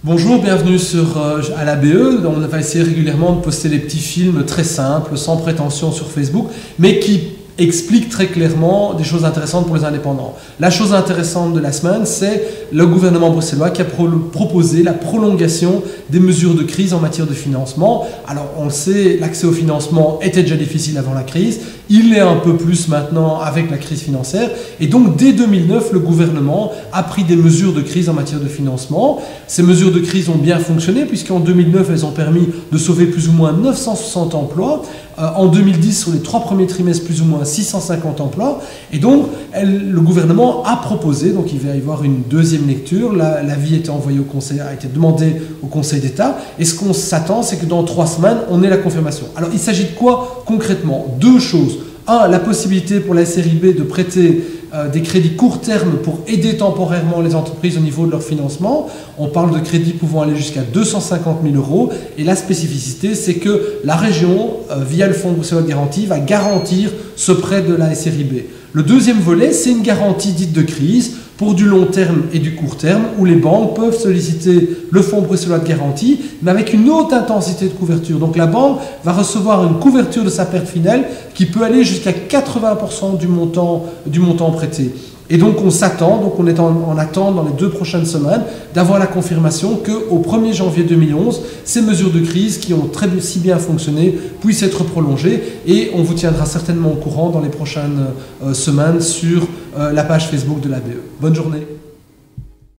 Bonjour, bienvenue à la BE. On va essayer régulièrement de poster des petits films très simples, sans prétention sur Facebook, mais qui expliquent très clairement des choses intéressantes pour les indépendants. La chose intéressante de la semaine, c'est le gouvernement bruxellois qui a proposé la prolongation des mesures de crise en matière de financement. Alors on le sait, l'accès au financement était déjà difficile avant la crise, il l'est un peu plus maintenant avec la crise financière, et donc dès 2009, le gouvernement a pris des mesures de crise en matière de financement. Ces mesures de crise ont bien fonctionné, puisqu'en 2009, elles ont permis de sauver plus ou moins 960 emplois. En 2010, sur les 3 premiers trimestres, plus ou moins 650 emplois. Et donc, le gouvernement a proposé, donc il va y avoir une deuxième lecture, l'avis a été demandé au Conseil d'État, et ce qu'on s'attend, c'est que dans 3 semaines, on ait la confirmation. Alors, il s'agit de quoi concrètement? 2 choses. 1, la possibilité pour la SRIB de prêter des crédits court terme pour aider temporairement les entreprises au niveau de leur financement. On parle de crédits pouvant aller jusqu'à 250 000 €. Et la spécificité, c'est que la région, via le Fonds bruxellois de garantie, va garantir ce prêt de la SRIB. Le deuxième volet, c'est une garantie dite de crise pour du long terme et du court terme, où les banques peuvent solliciter le Fonds bruxellois de garantie, mais avec une haute intensité de couverture. Donc la banque va recevoir une couverture de sa perte finale qui peut aller jusqu'à 80% du montant prêté. Et donc on s'attend, donc on est en attente dans les 2 prochaines semaines d'avoir la confirmation qu'au 1er janvier 2011, ces mesures de crise qui ont si bien fonctionné puissent être prolongées, et on vous tiendra certainement au courant dans les prochaines semaines sur la page Facebook de la BE. Bonne journée.